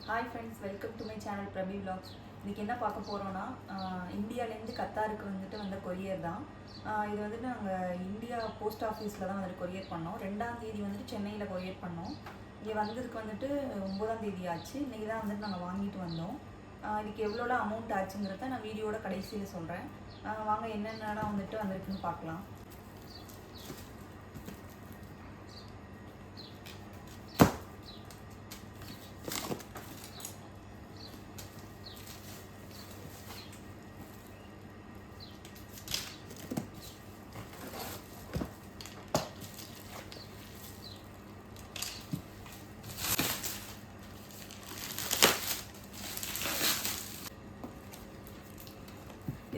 Hi friends, welcome to my channel Prabi vlogs. இன்றைக்கி என்ன பார்க்க போகிறோன்னா, இந்தியாவிலேருந்து கத்தாருக்கு வந்துட்டு வந்த கொரியர் தான். இது வந்துட்டு நாங்கள் இந்தியா போஸ்ட் ஆஃபீஸில் தான் வந்துட்டு கொரியர் பண்ணோம். 2ஆம் தேதி வந்துட்டு சென்னையில் கொரியர் பண்ணோம். இங்கே வந்ததுக்கு வந்துட்டு 9ஆம் தேதி ஆச்சு. இன்றைக்கி தான் வந்துட்டு நாங்கள் வாங்கிட்டு வந்தோம். இதுக்கு எவ்வளோலாம் அமௌண்ட் ஆச்சுங்கிறத நான் வீடியோட கடைசியில் சொல்கிறேன். வாங்க என்னென்னலாம் வந்துட்டு வந்திருக்குன்னு பார்க்கலாம்.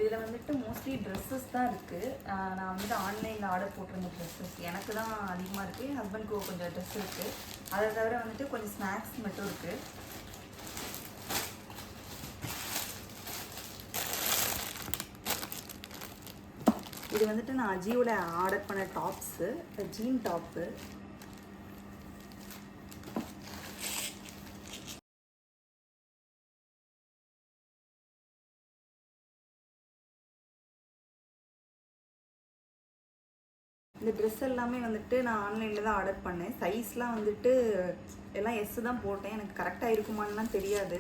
இதில் வந்துட்டு மோஸ்ட்லி ட்ரெஸ்ஸஸ் தான் இருக்குது. நான் வந்துட்டு ஆன்லைனில் ஆர்டர் போட்டிருந்த ட்ரெஸ்ஸஸ் எனக்கு தான் அதிகமாக இருக்குது. என் ஹஸ்பண்டுக்கு கொஞ்சம் ட்ரெஸ் இருக்குது. அதை தவிர வந்துட்டு கொஞ்சம் ஸ்நாக்ஸ் மட்டும் இருக்குது. இது வந்துட்டு நான் அஜியோவில் ஆர்டர் பண்ண டாப்ஸு, ஜீன் டாப்பு. இந்த ட்ரெஸ் எல்லாமே வந்துட்டு நான் ஆன்லைனில் தான் ஆர்டர் பண்ணேன். சைஸ்லாம் வந்துட்டு எல்லாம் எஸ்ஸு தான் போட்டேன். எனக்கு கரெக்டாக இருக்குமான்லாம் தெரியாது.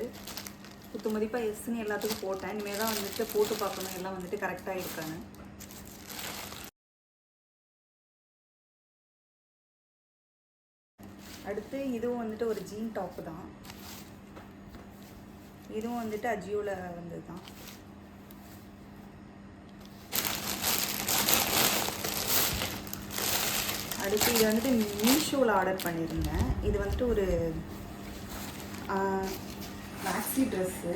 குத்து மதிப்பாக எஸ்ன்னு எல்லாத்துக்கும் போட்டேன். இனிமேல் தான் வந்துட்டு போட்டு பார்க்கணும் எல்லாம் வந்துட்டு கரெக்டாக இருக்கான்னு. அடுத்து இதுவும் வந்துட்டு ஒரு ஜீன் டாப்பு தான். இதுவும் வந்துட்டு அஜியோவில் வந்தது தான். அடுத்து இது வந்துட்டு மீஷோவில் ஆர்டர் பண்ணியிருந்தேன். இது வந்துட்டு ஒரு maxi dress.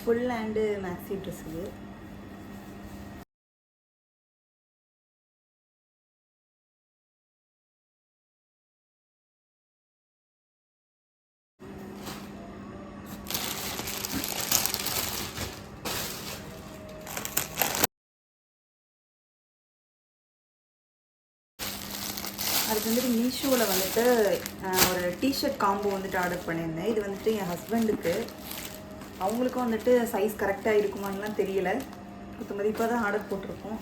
Full hand maxi dress இது. அதுக்கு வந்துட்டு மீஷோவில் வந்துட்டு ஒரு டிஷர்ட் காம்போ வந்துட்டு ஆர்டர் பண்ணியிருந்தேன். இது வந்துட்டு என் ஹஸ்பண்டுக்கு. அவங்களுக்கும் வந்துட்டு சைஸ் கரெக்டாக இருக்குமான்லாம் தெரியல. குத்து மதிப்பாக தான் ஆர்டர் போட்டிருக்கோம்.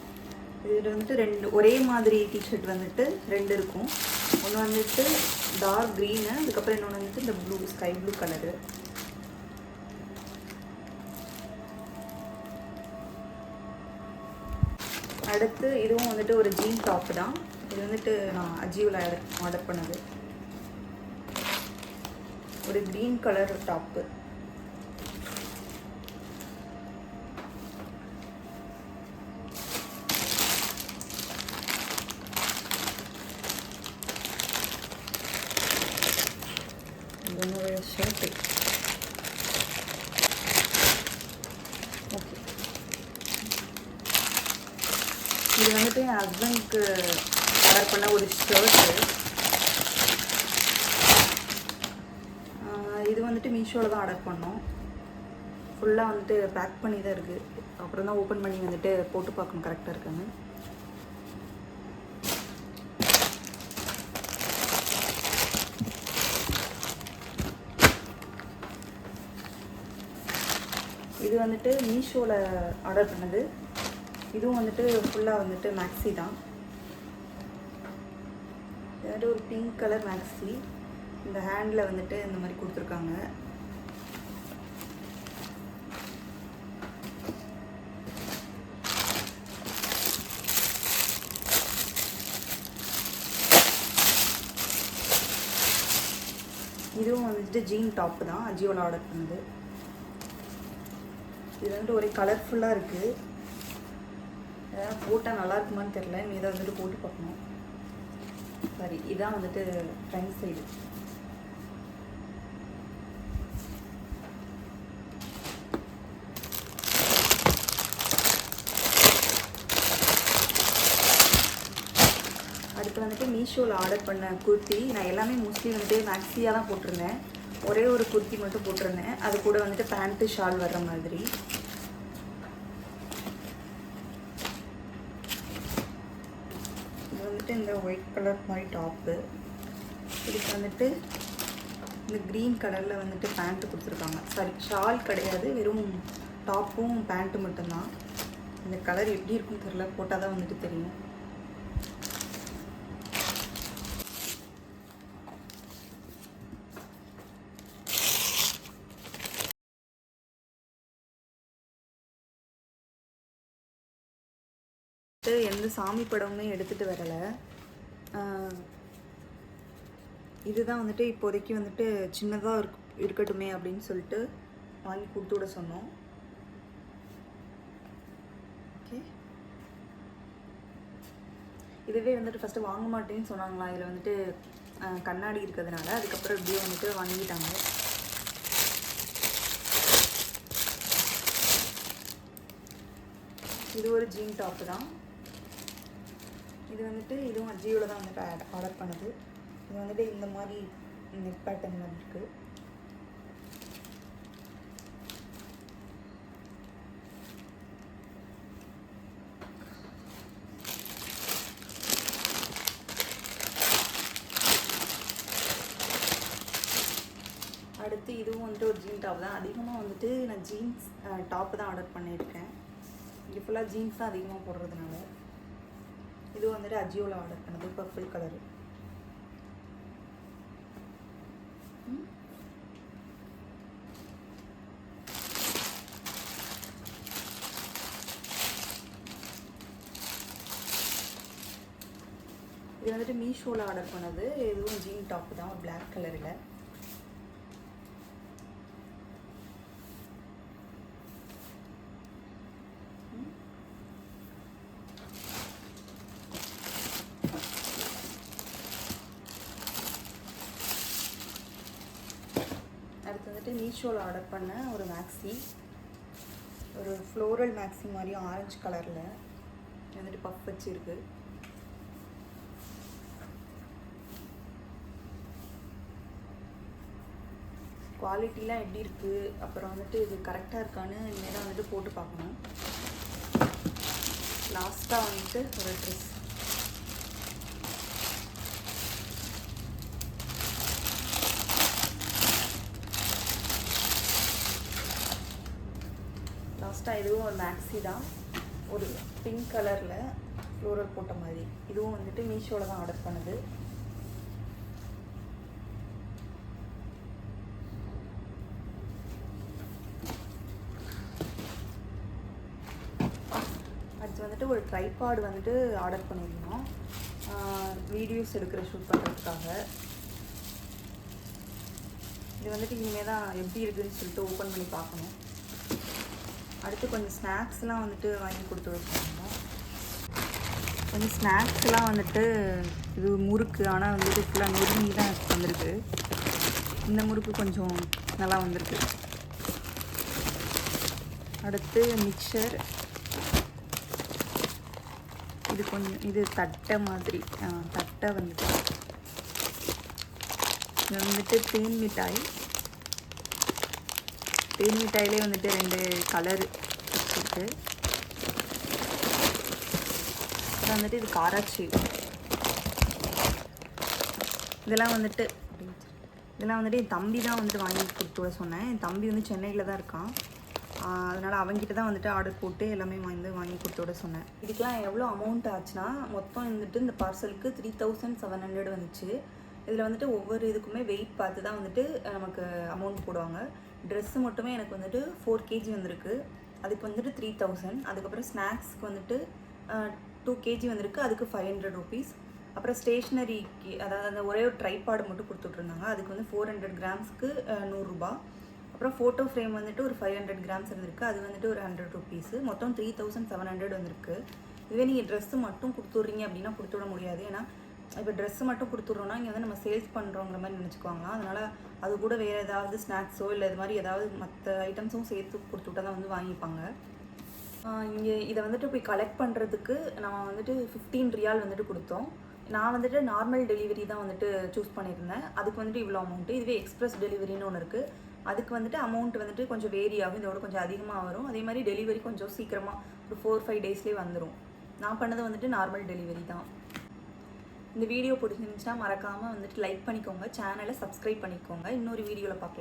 இதில் வந்துட்டு ஒரே மாதிரி டிஷர்ட் வந்துட்டு 2 இருக்கும். ஒன்று வந்துட்டு டார்க் க்ரீனு, அதுக்கப்புறம் இன்னொன்று வந்துட்டு இந்த ப்ளூ, ஸ்கை ப்ளூ கலரு. அடுத்து இதுவும் வந்துட்டு ஒரு ஜீன் டாப்பு தான். இது வந்துட்டு நான் அஜியோவில் ஆர்டர் பண்ணது. ஒரு க்ரீன் கலர் டாப்பு. என்னோட ஷர்ட்டு. ஓகே, இது வந்துட்டு என் ஹஸ்பண்டுக்கு ஆர்டர் பண்ண ஒரு ஷர்ட்டு. இது வந்துட்டு மீஷோவில் தான் ஆர்டர் பண்ணோம். ஃபுல்லாக வந்துட்டு பேக் பண்ணி தான் இருக்குது. அப்புறம் தான் ஓப்பன் பண்ணி வந்துட்டு போட்டு பார்க்கணும் கரெக்டாக இருக்காங்க. இது வந்துட்டு மீஷோவில் ஆர்டர் பண்ணது. இதுவும் வந்துட்டு ஃபுல்லாக வந்துட்டு மேக்ஸி தான். இது வந்துட்டு ஒரு பிங்க் கலர் மேக்ஸி. இந்த ஹேண்டில் வந்துட்டு இந்த மாதிரி கொடுத்துருக்காங்க. இதுவும் வந்துட்டு ஜீன் டாப்பு தான், அஜியோவில் ஆர்டர் பண்ணது. இது வந்துட்டு ஒரே கலர்ஃபுல்லாக இருக்குது. போட்டால் நல்லா இருக்குமான்னு தெரில. இதை வந்துட்டு போட்டு பார்க்கணும். சரி, இதான் வந்துட்டு ஃப்ரண்ட் சைடு. அடுத்து வந்துட்டு மீஷோவில் ஆர்டர் பண்ண குர்த்தி. நான் எல்லாமே மோஸ்ட்லி வந்துட்டு மேக்ஸியாக தான் போட்டிருந்தேன். ஒரே ஒரு குர்த்தி மட்டும் போட்டிருந்தேன். அது கூட வந்துட்டு பேண்ட்டு ஷால் வர்ற மாதிரி. வந்துட்டு இந்த ஒயிட் கலர் மாதிரி டாப்பு, இதுக்கு வந்துட்டு இந்த க்ரீன் கலரில் வந்துட்டு பேண்ட்டு கொடுத்துருக்காங்க. சாரி, ஷால் கிடையாது, வெறும் டாப்பும் பேண்ட்டு மட்டும்தான். இந்த கலர் எப்படி இருக்குன்னு தெரியல, போட்டால் தான் வந்துட்டு தெரியும். எந்த சாமி படமுமே எடுத்துகிட்டு வரலை. இதுதான் வந்துட்டு இப்போதைக்கு வந்துட்டு சின்னதாக இருக்கட்டுமே அப்படின்னு சொல்லிட்டு வாங்கி கொடுத்து விட சொன்னோம். ஓகே, இதுவே வந்துட்டு ஃபஸ்ட்டு வாங்க மாட்டேன்னு சொன்னாங்களா, இதில் வந்துட்டு கண்ணாடி இருக்கிறதுனால. அதுக்கப்புறம் இப்படியே வந்துட்டு வாங்கிட்டாங்க. இது ஒரு ஜீன் டாப்பு தான். இது வந்துட்டு இதுவும் அஜியோவில் தான் வந்துட்டு ஆர்டர் பண்ணுது. இது வந்துட்டு இந்த மாதிரி நெக் பேட்டர்ன் மாதிரி இருக்குது. அடுத்து இதுவும் வந்துட்டு ஒரு ஜீன் டாப் தான். அதிகமாக வந்துட்டு நான் ஜீன்ஸ் டாப்பு தான் ஆர்டர் பண்ணியிருக்கேன். இது ஃபுல்லாக ஜீன்ஸ் தான் அதிகமாக போடுறதுனால. இது வந்துட்டு அஜியோவில் ஆர்டர் பண்ணது, பர்பிள் கலரு. இது வந்துட்டு மீஷோவில் ஆர்டர் பண்ணது. இதுவும் ஜீன் டாப்பு தான், ஒரு பிளாக் கலரில். அடுத்து வந்துட்டு மீஷோவில் ஆர்டர் பண்ண ஒரு மேக்ஸி, ஒரு ஃப்ளோரல் மேக்ஸி மாதிரி ஆரஞ்சு கலரில் வந்துட்டு பஃப் வச்சுருக்கு. குவாலிட்டிலாம் எப்படி இருக்குது, அப்புறம் வந்துட்டு இது கரெக்டாக இருக்கான்னு இனிமேல் தான் வந்துட்டு போட்டு பார்க்கணும். லாஸ்ட்டாக வந்துட்டு ஒரு ட்ரெஸ், லாஸ்ட்டாக இதுவும் ஒரு மேக்ஸி தான், ஒரு பிங்க் கலரில் ஃப்ளோரல் போட்ட மாதிரி. இதுவும் வந்துட்டு மீஷோவில் தான் ஆர்டர் பண்ணுது. அடுத்து வந்துட்டு ஒரு ட்ரைபாட் வந்துட்டு ஆர்டர் பண்ணியிருந்தோம், வீடியோஸ் எடுக்கிற ஷூட் பண்ணுறதுக்காக. இது வந்துட்டு இனிமேல் தான் எப்படி இருக்குதுன்னு சொல்லிட்டு ஓப்பன் பண்ணி பார்க்கணும். அடுத்து கொஞ்சம் ஸ்நாக்ஸ்லாம் வந்துட்டு வாங்கி கொடுத்து வச்சுருந்தோம். கொஞ்சம் ஸ்நாக்ஸ்லாம் வந்துட்டு இது முறுக்கு, ஆனால் வந்துட்டு ஃபுல்லாக நொறுங்கி தான் வந்திருக்கு. இந்த முறுக்கு கொஞ்சம் நல்லா வந்திருக்கு. அடுத்து மிக்சர், இது கொஞ்சம் இது தட்டை மாதிரி, தட்டை வந்துட்டு. இது வந்துட்டு தேன் மிட்டாய். தேன் மிட்டாயிலே வந்துட்டு 2 கலர் வச்சுருக்கு. அப்புறம் வந்துட்டு இது காராச்சி. இதெல்லாம் வந்துட்டு என் தம்பி தான் வந்துட்டு வாங்கி கொடுத்து விட சொன்னேன். என் தம்பி வந்து சென்னையில் தான் இருக்கான். அதனால் அவங்ககிட்ட தான் வந்துட்டு ஆர்டர் போட்டு எல்லாமே வாங்கி கொடுத்து விட சொன்னேன். இதுக்கெலாம் எவ்வளோ அமௌண்ட் ஆச்சுன்னா, மொத்தம் வந்துட்டு இந்த பார்சலுக்கு 3700 வந்துச்சு. இதில் வந்துட்டு ஒவ்வொரு இதுக்குமே வெயிட் பார்த்து தான் வந்துட்டு நமக்கு அமௌண்ட் போடுவாங்க. ட்ரெஸ்ஸு மட்டுமே எனக்கு வந்துட்டு 4 kg வந்திருக்கு, அதுக்கு வந்துட்டு 3000. அதுக்கப்புறம் ஸ்நாக்ஸ்க்கு வந்துட்டு 2 kg வந்திருக்கு, அதுக்கு 500 rupees. அப்புறம் ஸ்டேஷ்னரிக்கு, அதாவது அந்த ஒரே ஒரு ட்ரைபாடு மட்டும் கொடுத்துட்ருந்தாங்க, அதுக்கு வந்து 400 grams-க்கு 100 ரூபா. அப்புறம் ஃபோட்டோ ஃப்ரேம் வந்துட்டு ஒரு 500 grams இருந்திருக்கு, அது வந்துட்டு ஒரு 100 rupees. மொத்தம் 3700 வந்திருக்கு. இதுவே நீங்கள் ட்ரெஸ்ஸு மட்டும் கொடுத்துட்றீங்க அப்படின்னா கொடுத்து விட முடியாது. ஏன்னா இப்போ ட்ரெஸ்ஸு மட்டும் கொடுத்துட்றோன்னா இங்கே வந்து நம்ம சேல்ஸ் பண்ணுறோங்கிற மாதிரி நினச்சிக்குவாங்களாம். அதனால் அது கூட வேறு ஏதாவது ஸ்நாக்ஸோ இல்லை இது மாதிரி ஏதாவது மற்ற ஐட்டம்ஸும் சேர்த்து கொடுத்துவிட்டா தான் வந்து வாங்கிப்பாங்க. இங்கே இதை வந்துட்டு போய் கலெக்ட் பண்ணுறதுக்கு நம்ம வந்துட்டு 15 ரியால் வந்துட்டு கொடுத்தோம். நான் வந்துட்டு நார்மல் டெலிவரி தான் வந்துட்டு சூஸ் பண்ணியிருந்தேன், அதுக்கு வந்துட்டு இவ்வளோ அமௌண்ட்டு. இதுவே எக்ஸ்பிரஸ் டெலிவரின்னு ஒன்று இருக்குது, அதுக்கு வந்துட்டு அமௌண்ட் வந்துட்டு கொஞ்சம் வேரி ஆகும், இதோட கொஞ்சம் அதிகமாக வரும். அதே மாதிரி டெலிவரி கொஞ்சம் சீக்கிரமாக ஒரு 4-5 டேஸ்லேயே வந்துடும். நான் பண்ணது வந்துட்டு நார்மல் டெலிவரி தான். இந்த வீடியோ பிடிச்சிருந்துச்சுன்னா மறக்காமல் வந்துட்டு லைக் பண்ணிக்கோங்க, சேனலை சப்ஸ்கிரைப் பண்ணிக்கோங்க. இன்னொரு வீடியோவில் பார்க்கலாம்.